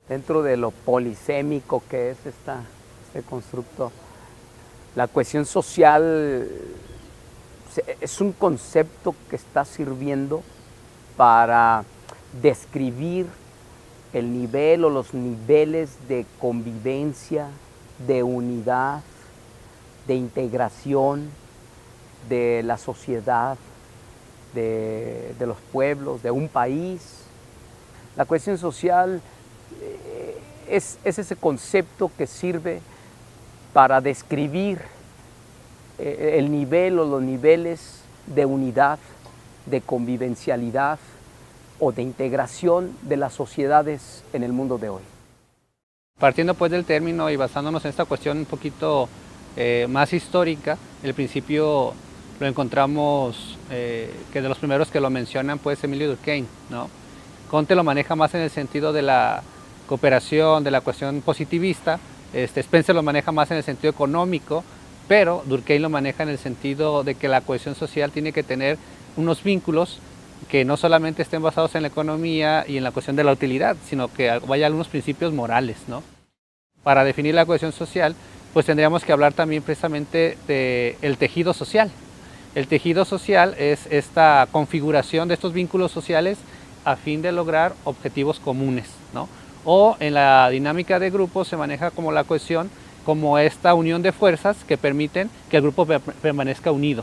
Dentro de lo polisémico que es este constructo, la cohesión social es un concepto que está sirviendo para describir el nivel o los niveles de convivencia, de unidad, de integración de la sociedad, de los pueblos, de un país. La cohesión social es ese concepto que sirve para describir el nivel o los niveles de unidad, de convivencialidad o de integración de las sociedades en el mundo de hoy. Partiendo pues del término y basándonos en esta cuestión un poquito más histórica, el principio lo encontramos que de los primeros que lo mencionan pues Emilio Durkheim, ¿no? Comte lo maneja más en el sentido de la cooperación, de la cuestión positivista, Spencer lo maneja más en el sentido económico, pero Durkheim lo maneja en el sentido de que la cohesión social tiene que tener unos vínculos que no solamente estén basados en la economía y en la cuestión de la utilidad, sino que vaya algunos principios morales, ¿no? Para definir la cohesión social, pues tendríamos que hablar también precisamente del tejido social. El tejido social es esta configuración de estos vínculos sociales a fin de lograr objetivos comunes, ¿no? O en la dinámica de grupos se maneja como la cohesión, como esta unión de fuerzas que permiten que el grupo permanezca unido.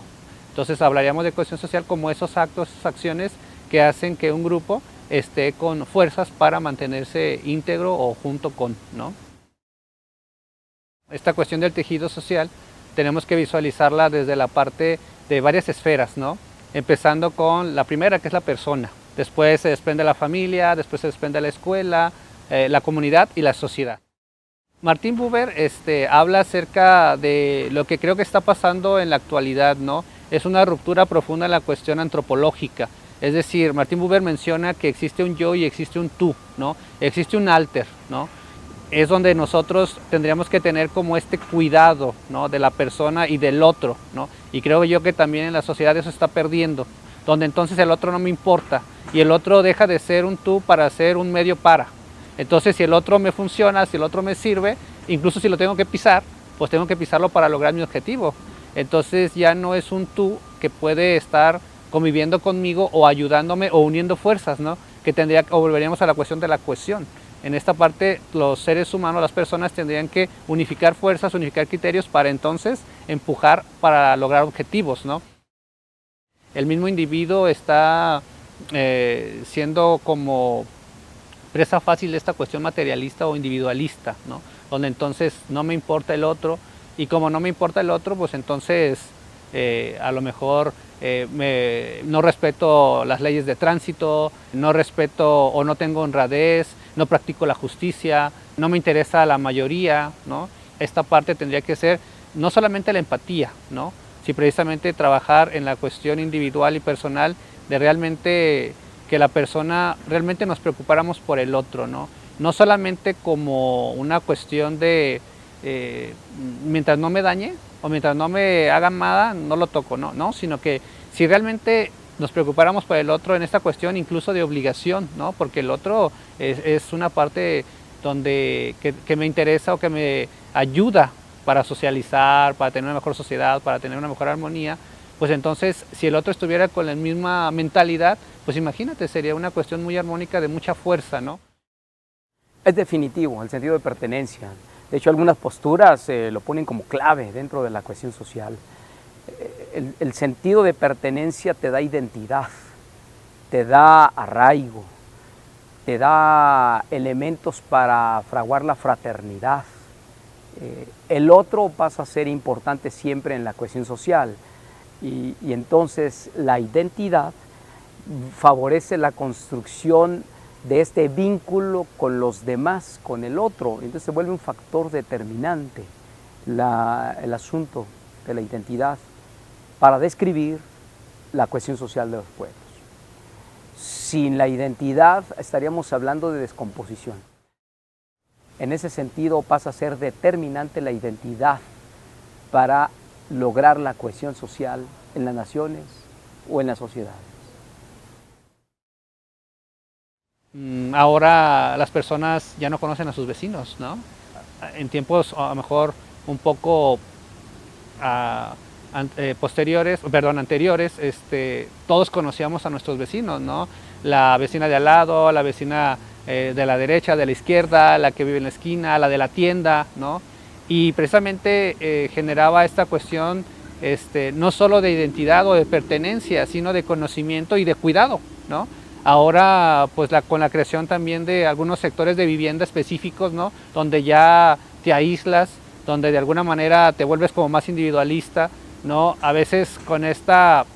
Entonces hablaríamos de cohesión social como esos actos, esas acciones que hacen que un grupo esté con fuerzas para mantenerse íntegro o junto con, ¿no? Esta cuestión del tejido social tenemos que visualizarla desde la parte de varias esferas, ¿no? Empezando con la primera, que es la persona. Después se desprende la familia, después se desprende la escuela, la comunidad y la sociedad. Martin Buber habla acerca de lo que creo que está pasando en la actualidad, ¿no? Es una ruptura profunda en la cuestión antropológica. Es decir, Martin Buber menciona que existe un yo y existe un tú, ¿no? Existe un alter, ¿no? Es donde nosotros tendríamos que tener como este cuidado, ¿no? De la persona y del otro, ¿no? Y creo yo que también en la sociedad eso está perdiendo, donde entonces el otro no me importa y el otro deja de ser un tú para ser un medio para. Entonces si el otro me funciona, si el otro me sirve, incluso si lo tengo que pisar, pues tengo que pisarlo para lograr mi objetivo. Entonces ya no es un tú que puede estar conviviendo conmigo o ayudándome o uniendo fuerzas, ¿no? Que tendría, o volveríamos a la cuestión de la cohesión. En esta parte los seres humanos, las personas tendrían que unificar fuerzas, unificar criterios para entonces empujar para lograr objetivos, ¿no? El mismo individuo está siendo como presa fácil de esta cuestión materialista o individualista, ¿no? Donde entonces no me importa el otro y como no me importa el otro, pues entonces a lo mejor no respeto las leyes de tránsito, no respeto o no tengo honradez, no practico la justicia, no me interesa la mayoría, ¿no? Esta parte tendría que ser no solamente la empatía, ¿no? Si precisamente trabajar en la cuestión individual y personal de realmente que la persona, realmente nos preocupáramos por el otro, ¿no? No solamente como una cuestión de mientras no me dañe o mientras no me haga nada, no lo toco, no, sino que si realmente nos preocupáramos por el otro en esta cuestión incluso de obligación, ¿no? Porque el otro es una parte donde que me interesa o que me ayuda para socializar, para tener una mejor sociedad, para tener una mejor armonía, pues entonces si el otro estuviera con la misma mentalidad, pues imagínate, sería una cuestión muy armónica de mucha fuerza, ¿no? Es definitivo el sentido de pertenencia. De hecho, algunas posturas lo ponen como clave dentro de la cohesión social. El sentido de pertenencia te da identidad, te da arraigo, te da elementos para fraguar la fraternidad. El otro pasa a ser importante siempre en la cohesión social y entonces la identidad favorece la construcción de este vínculo con los demás, con el otro. Entonces se vuelve un factor determinante el asunto de la identidad para describir la cohesión social de los pueblos. Sin la identidad estaríamos hablando de descomposición. En ese sentido pasa a ser determinante la identidad para lograr la cohesión social en las naciones o en las sociedades. Ahora las personas ya no conocen a sus vecinos, ¿no? En tiempos a lo mejor un poco anteriores, todos conocíamos a nuestros vecinos, ¿no? La vecina de al lado, la vecina de la derecha, de la izquierda, la que vive en la esquina, la de la tienda, ¿no? Y precisamente generaba esta cuestión no solo de identidad o de pertenencia, sino de conocimiento y de cuidado, ¿no? Ahora, pues con la creación también de algunos sectores de vivienda específicos, ¿no? Donde ya te aíslas, donde de alguna manera te vuelves como más individualista, ¿no? A veces con esta,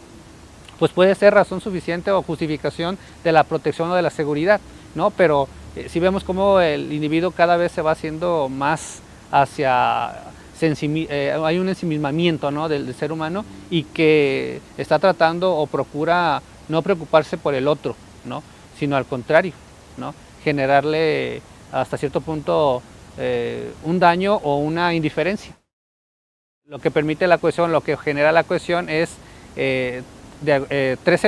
pues puede ser razón suficiente o justificación de la protección o de la seguridad, ¿no? Pero si vemos cómo el individuo cada vez se va haciendo más hacia, hay un ensimismamiento, ¿no? del ser humano, y que está tratando o procura no preocuparse por el otro, ¿no? Sino al contrario, ¿no? Generarle hasta cierto punto un daño o una indiferencia. Lo que permite la cohesión, lo que genera la cohesión es tres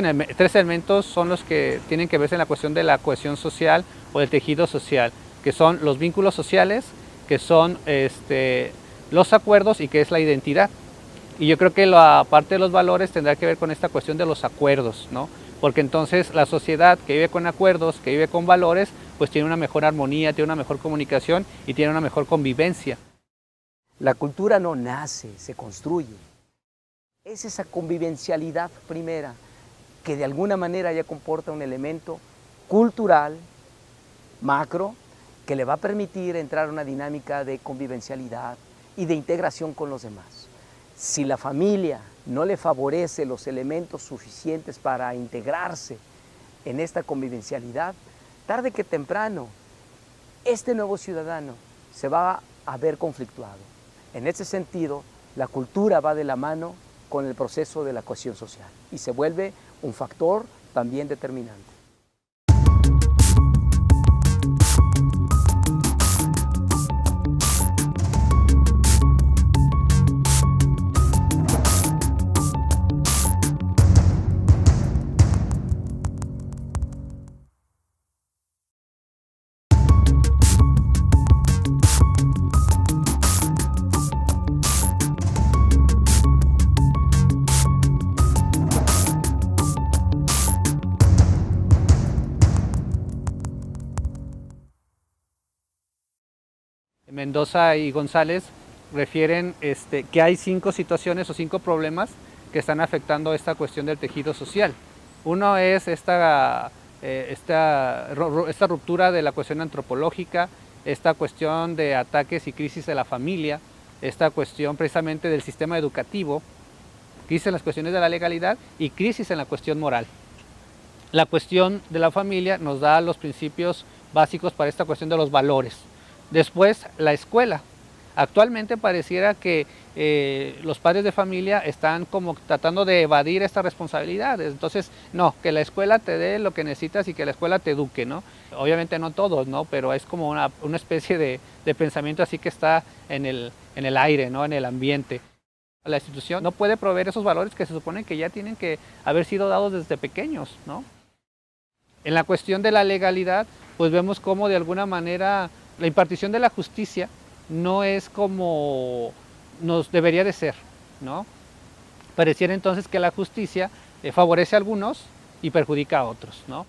elementos son los que tienen que verse en la cuestión de la cohesión social o del tejido social, que son los vínculos sociales, que son los acuerdos y que es la identidad. Y yo creo que la parte de los valores tendrá que ver con esta cuestión de los acuerdos, ¿no? Porque entonces la sociedad que vive con acuerdos, que vive con valores, pues tiene una mejor armonía, tiene una mejor comunicación y tiene una mejor convivencia. La cultura no nace, se construye. Es esa convivencialidad primera que de alguna manera ya comporta un elemento cultural, macro, que le va a permitir entrar a una dinámica de convivencialidad y de integración con los demás. Si la familia no le favorece los elementos suficientes para integrarse en esta convivencialidad, tarde que temprano, este nuevo ciudadano se va a ver conflictuado. En ese sentido, la cultura va de la mano con el proceso de la cohesión social y se vuelve un factor también determinante. Mendoza y González refieren que hay 5 situaciones o 5 problemas que están afectando esta cuestión del tejido social. Uno es esta ruptura de la cuestión antropológica, esta cuestión de ataques y crisis de la familia, esta cuestión precisamente del sistema educativo, crisis en las cuestiones de la legalidad y crisis en la cuestión moral. La cuestión de la familia nos da los principios básicos para esta cuestión de los valores. Después, la escuela. Actualmente pareciera que los padres de familia están como tratando de evadir estas responsabilidades. Entonces, no, que la escuela te dé lo que necesitas y que la escuela te eduque, ¿no? Obviamente no todos, ¿no? Pero es como una especie de pensamiento así que está en el aire, ¿no? En el ambiente. La institución no puede proveer esos valores que se supone que ya tienen que haber sido dados desde pequeños, ¿no? En la cuestión de la legalidad, pues vemos cómo de alguna manera la impartición de la justicia no es como nos debería de ser, ¿no? Pareciera entonces que la justicia favorece a algunos y perjudica a otros, ¿no?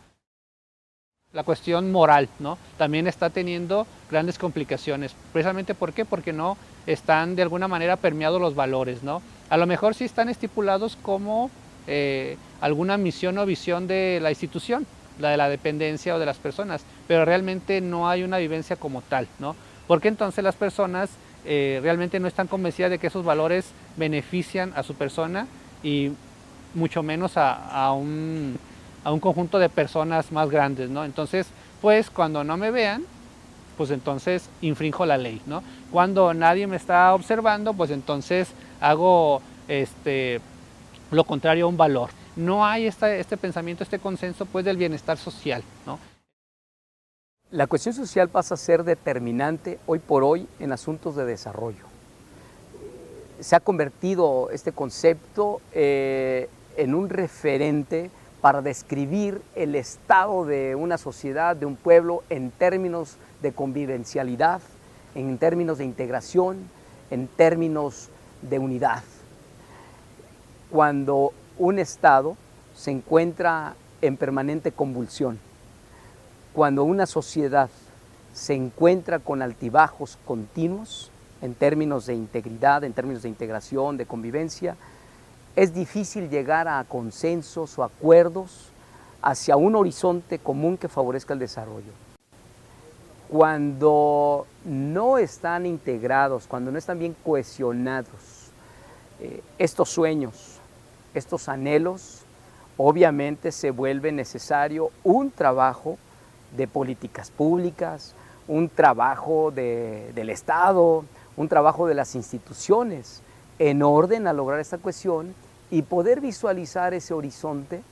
La cuestión moral, ¿no? También está teniendo grandes complicaciones. Precisamente ¿por qué? Porque no están de alguna manera permeados los valores, ¿no? A lo mejor sí están estipulados como alguna misión o visión de la institución, la de la dependencia o de las personas, pero realmente no hay una vivencia como tal, ¿no? Porque entonces las personas realmente no están convencidas de que esos valores benefician a su persona y mucho menos a un conjunto de personas más grandes, ¿no? Entonces, pues cuando no me vean, pues entonces infrinjo la ley, ¿no? Cuando nadie me está observando, pues entonces hago lo contrario a un valor. No hay este pensamiento, este consenso pues del bienestar social, ¿no? La cuestión social pasa a ser determinante hoy por hoy en asuntos de desarrollo. Se ha convertido este concepto en un referente para describir el estado de una sociedad, de un pueblo, en términos de convivencialidad, en términos de integración, en términos de unidad. Cuando un estado se encuentra en permanente convulsión, cuando una sociedad se encuentra con altibajos continuos en términos de integridad, en términos de integración, de convivencia, es difícil llegar a consensos o acuerdos hacia un horizonte común que favorezca el desarrollo. Cuando no están integrados, cuando no están bien cohesionados estos sueños, estos anhelos, obviamente se vuelve necesario un trabajo de políticas públicas, un trabajo del Estado, un trabajo de las instituciones en orden a lograr esta cohesión y poder visualizar ese horizonte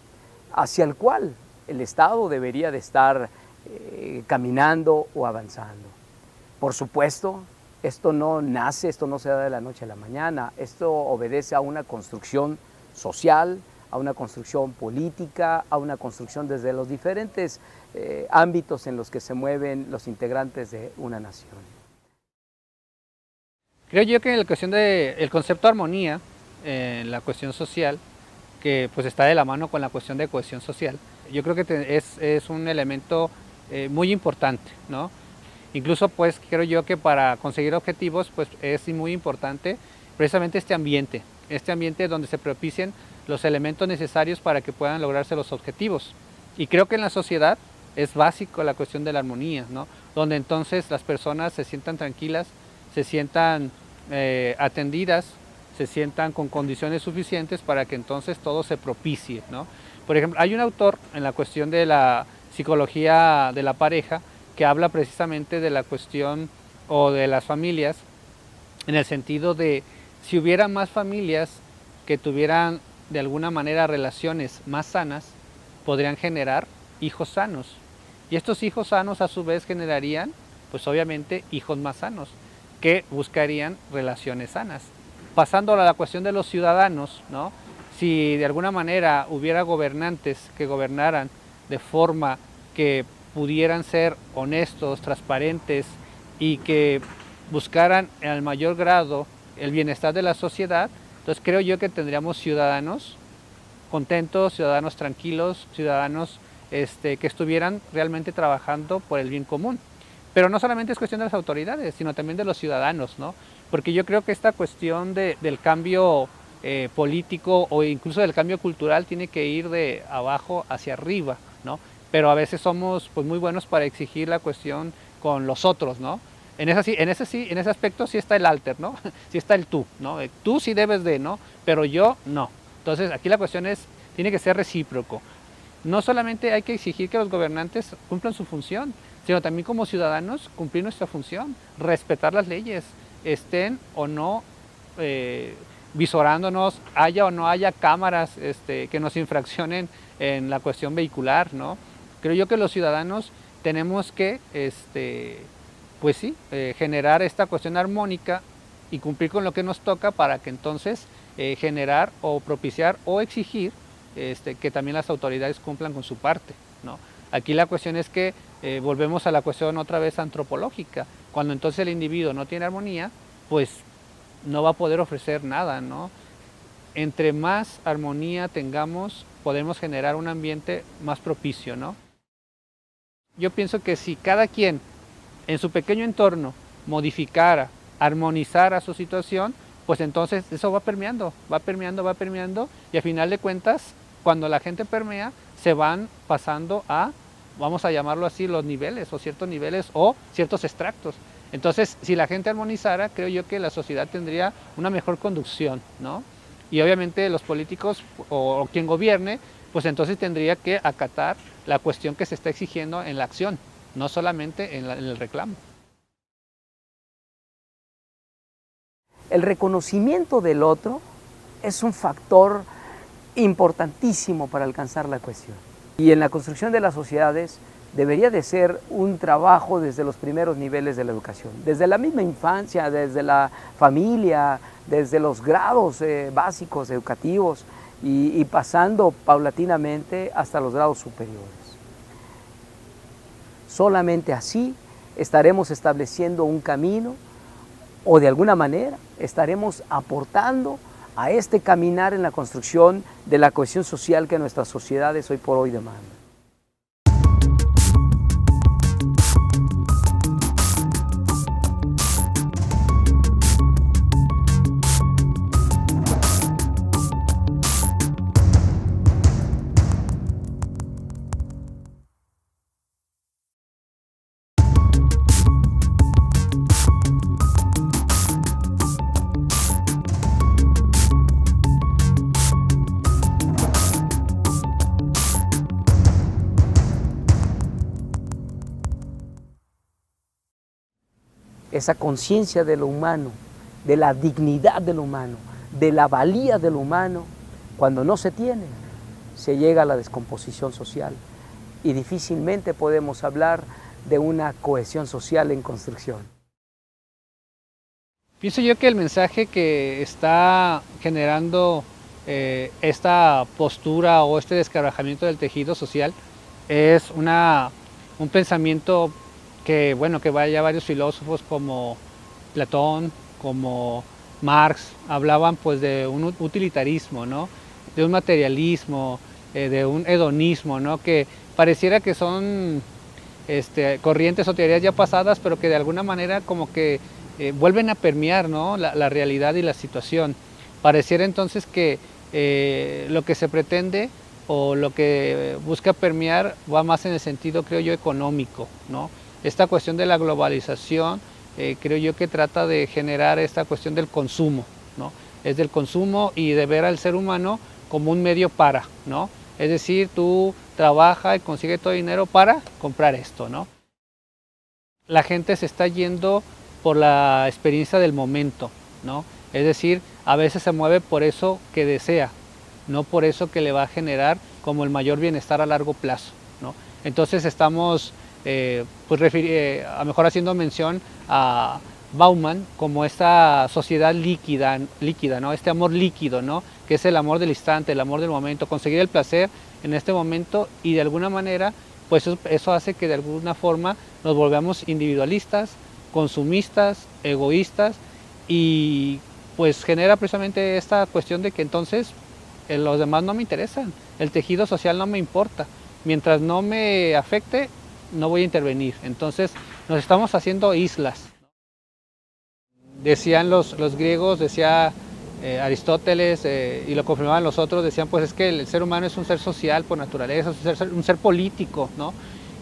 hacia el cual el Estado debería de estar caminando o avanzando. Por supuesto, esto no nace, esto no se da de la noche a la mañana, esto obedece a una construcción social, a una construcción política, a una construcción desde los diferentes ámbitos en los que se mueven los integrantes de una nación. Creo yo que en la cuestión del concepto de armonía, en la cuestión social, que pues está de la mano con la cuestión de cohesión social, yo creo que es un elemento muy importante, ¿no? Incluso pues creo yo que para conseguir objetivos pues es muy importante precisamente este ambiente donde se propicien los elementos necesarios para que puedan lograrse los objetivos. Y creo que en la sociedad es básico la cuestión de la armonía, ¿no? Donde entonces las personas se sientan tranquilas, se sientan atendidas, se sientan con condiciones suficientes para que entonces todo se propicie, ¿no? Por ejemplo, hay un autor en la cuestión de la psicología de la pareja que habla precisamente de la cuestión o de las familias en el sentido de si hubiera más familias que tuvieran de alguna manera relaciones más sanas, podrían generar hijos sanos. Y estos hijos sanos a su vez generarían, pues obviamente, hijos más sanos, que buscarían relaciones sanas. Pasando a la cuestión de los ciudadanos, ¿no? Si de alguna manera hubiera gobernantes que gobernaran de forma que pudieran ser honestos, transparentes y que buscaran al mayor grado el bienestar de la sociedad, entonces creo yo que tendríamos ciudadanos contentos, ciudadanos tranquilos, ciudadanos que estuvieran realmente trabajando por el bien común. Pero no solamente es cuestión de las autoridades, sino también de los ciudadanos, ¿no? Porque yo creo que esta cuestión del cambio político o incluso del cambio cultural tiene que ir de abajo hacia arriba, ¿no? Pero a veces somos pues muy buenos para exigir la cuestión con los otros, ¿no? En ese aspecto sí está el alter, ¿no? Sí está el tú, ¿no? Tú sí debes de, ¿no? Pero yo no. Entonces aquí la cuestión tiene que ser recíproco. No solamente hay que exigir que los gobernantes cumplan su función, sino también como ciudadanos cumplir nuestra función, respetar las leyes, estén o no visorándonos, haya o no haya cámaras que nos infraccionen en la cuestión vehicular, ¿no? Creo yo que los ciudadanos tenemos que, pues sí, generar esta cuestión armónica y cumplir con lo que nos toca para que entonces generar o propiciar o exigir que también las autoridades cumplan con su parte, ¿no? Aquí la cuestión es que volvemos a la cuestión otra vez antropológica. Cuando entonces el individuo no tiene armonía, pues no va a poder ofrecer nada, ¿no? Entre más armonía tengamos, podemos generar un ambiente más propicio, ¿no? Yo pienso que si cada quien en su pequeño entorno modificara, armonizara su situación, pues entonces eso va permeando y a final de cuentas, cuando la gente permea, se van pasando a, vamos a llamarlo así, los niveles o ciertos extractos. Entonces, si la gente armonizara, creo yo que la sociedad tendría una mejor conducción, ¿no? Y obviamente los políticos o quien gobierne, pues entonces tendría que acatar la cuestión que se está exigiendo en la acción, no solamente en el reclamo. El reconocimiento del otro es un factor importantísimo para alcanzar la cohesión. Y en la construcción de las sociedades debería de ser un trabajo desde los primeros niveles de la educación, desde la misma infancia, desde la familia, desde los grados básicos educativos, y pasando paulatinamente hasta los grados superiores. Solamente así estaremos estableciendo un camino o de alguna manera estaremos aportando a este caminar en la construcción de la cohesión social que nuestras sociedades hoy por hoy demandan. Esa conciencia de lo humano, de la dignidad de lo humano, de la valía de lo humano, cuando no se tiene, se llega a la descomposición social y difícilmente podemos hablar de una cohesión social en construcción. Pienso yo que el mensaje que está generando esta postura o este desquebrajamiento del tejido social es un pensamiento que, bueno, que ya varios filósofos como Platón, como Marx, hablaban pues de un utilitarismo, ¿no? De un materialismo, de un hedonismo, ¿no? Que pareciera que son corrientes o teorías ya pasadas, pero que de alguna manera como que vuelven a permear, ¿no? la realidad y la situación. Pareciera entonces que lo que se pretende o lo que busca permear va más en el sentido, creo yo, económico, ¿no? Esta cuestión de la globalización, creo yo que trata de generar esta cuestión del consumo, ¿no? Es del consumo y de ver al ser humano como un medio para, ¿no? Es decir, tú trabaja y consigue todo dinero para comprar esto, ¿no? La gente se está yendo por la experiencia del momento, ¿no? Es decir, a veces se mueve por eso que desea, no por eso que le va a generar como el mayor bienestar a largo plazo, ¿no? Entonces estamos pues a lo mejor haciendo mención a Bauman como esta sociedad líquida, ¿no? Este amor líquido, ¿no? Que es el amor del instante, el amor del momento, conseguir el placer en este momento y de alguna manera pues eso hace que de alguna forma nos volvamos individualistas, consumistas, egoístas y pues genera precisamente esta cuestión de que entonces los demás no me interesan, el tejido social no me importa, mientras no me afecte no voy a intervenir, entonces nos estamos haciendo islas. Decían los griegos, decía Aristóteles y lo confirmaban los otros, decían pues es que el ser humano es un ser social por naturaleza, es un ser político, ¿no?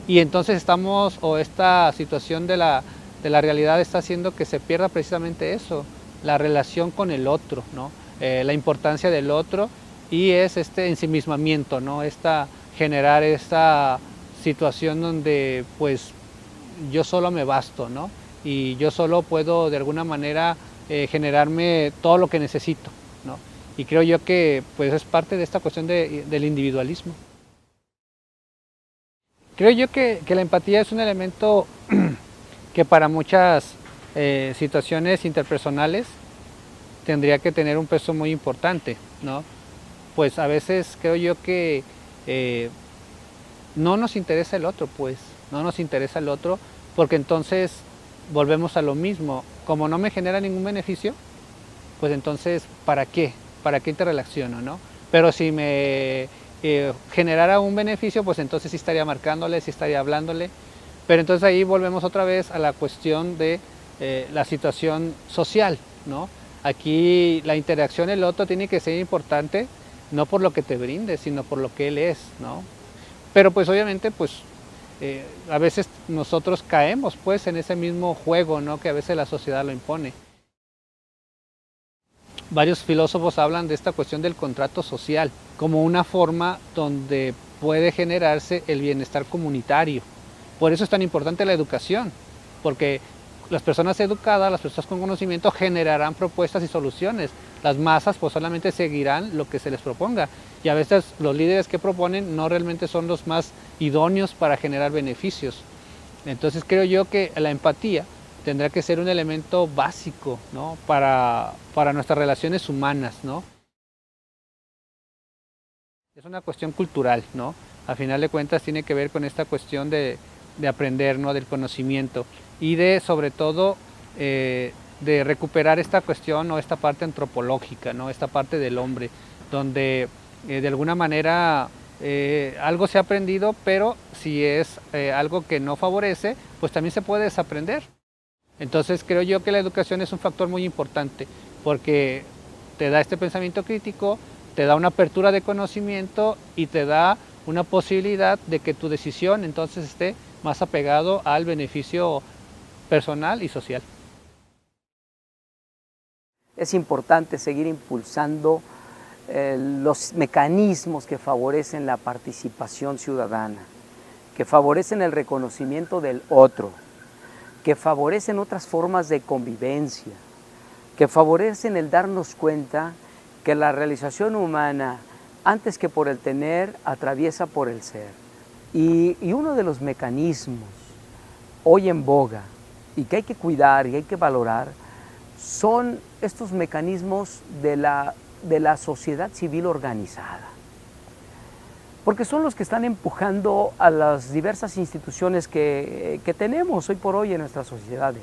Y entonces estamos, o esta situación de la realidad está haciendo que se pierda precisamente eso, la relación con el otro, ¿no? La importancia del otro y es este ensimismamiento, ¿no? Generar esta situación donde pues yo solo me basto, ¿no? Y yo solo puedo de alguna manera generarme todo lo que necesito, ¿no? Y creo yo que pues es parte de esta cuestión del individualismo. Creo yo que la empatía es un elemento que para muchas situaciones interpersonales tendría que tener un peso muy importante, ¿no? Pues a veces creo yo que no nos interesa el otro, pues, no nos interesa el otro, porque entonces volvemos a lo mismo. Como no me genera ningún beneficio, pues entonces, ¿para qué? ¿Para qué interrelaciono, no? Pero si me generara un beneficio, pues entonces sí estaría marcándole, sí estaría hablándole. Pero entonces ahí volvemos otra vez a la cuestión de la situación social, ¿no? Aquí la interacción del otro tiene que ser importante, no por lo que te brinde, sino por lo que él es, ¿no? Pero pues obviamente pues a veces nosotros caemos pues en ese mismo juego, ¿no? Que a veces la sociedad lo impone. Varios filósofos hablan de esta cuestión del contrato social como una forma donde puede generarse el bienestar comunitario. Por eso es tan importante la educación, porque las personas educadas, las personas con conocimiento generarán propuestas y soluciones. Las masas pues solamente seguirán lo que se les proponga y a veces los líderes que proponen no realmente son los más idóneos para generar beneficios. Entonces creo yo que la empatía tendrá que ser un elemento básico, ¿no? para nuestras relaciones humanas, ¿no? Es una cuestión cultural, ¿no? A final de cuentas tiene que ver con esta cuestión de aprender, ¿no? Del conocimiento y de, sobre todo, de recuperar esta cuestión o esta parte antropológica, ¿no? Esta parte del hombre, donde de alguna manera algo se ha aprendido, pero si es algo que no favorece, pues también se puede desaprender. Entonces creo yo que la educación es un factor muy importante, porque te da este pensamiento crítico, te da una apertura de conocimiento y te da una posibilidad de que tu decisión entonces esté más apegado al beneficio personal y social. Es importante seguir impulsando los mecanismos que favorecen la participación ciudadana, que favorecen el reconocimiento del otro, que favorecen otras formas de convivencia, que favorecen el darnos cuenta que la realización humana, antes que por el tener, atraviesa por el ser. Y uno de los mecanismos hoy en boga y que hay que cuidar y hay que valorar son estos mecanismos de la sociedad civil organizada. Porque son los que están empujando a las diversas instituciones que tenemos hoy por hoy en nuestras sociedades.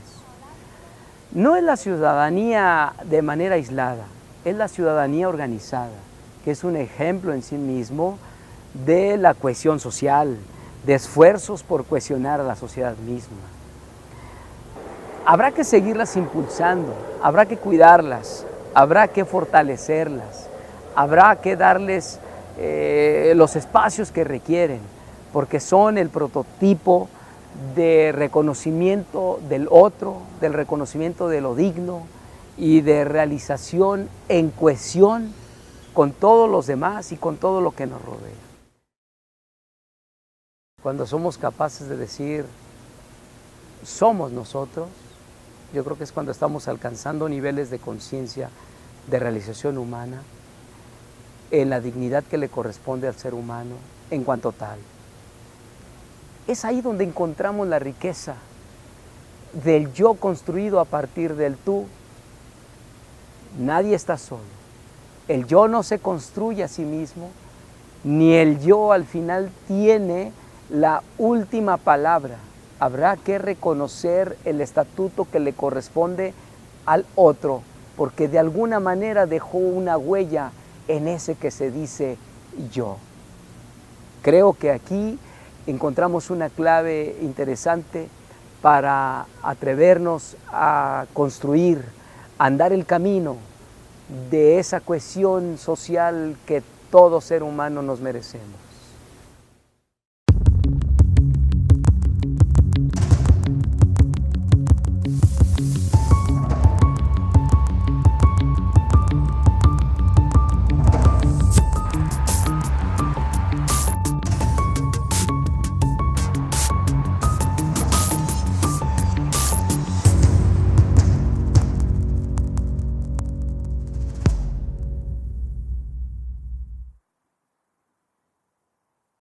No es la ciudadanía de manera aislada, es la ciudadanía organizada, que es un ejemplo en sí mismo de la cohesión social, de esfuerzos por cohesionar a la sociedad misma. Habrá que seguirlas impulsando, habrá que cuidarlas, habrá que fortalecerlas, habrá que darles los espacios que requieren, porque son el prototipo de reconocimiento del otro, del reconocimiento de lo digno y de realización en cohesión con todos los demás y con todo lo que nos rodea. Cuando somos capaces de decir, somos nosotros, yo creo que es cuando estamos alcanzando niveles de conciencia, de realización humana, en la dignidad que le corresponde al ser humano en cuanto tal. Es ahí donde encontramos la riqueza del yo construido a partir del tú. Nadie está solo. El yo no se construye a sí mismo, ni el yo al final tiene la última palabra. Habrá que reconocer el estatuto que le corresponde al otro, porque de alguna manera dejó una huella en ese que se dice yo. Creo que aquí encontramos una clave interesante para atrevernos a construir, a andar el camino de esa cohesión social que todo ser humano nos merecemos.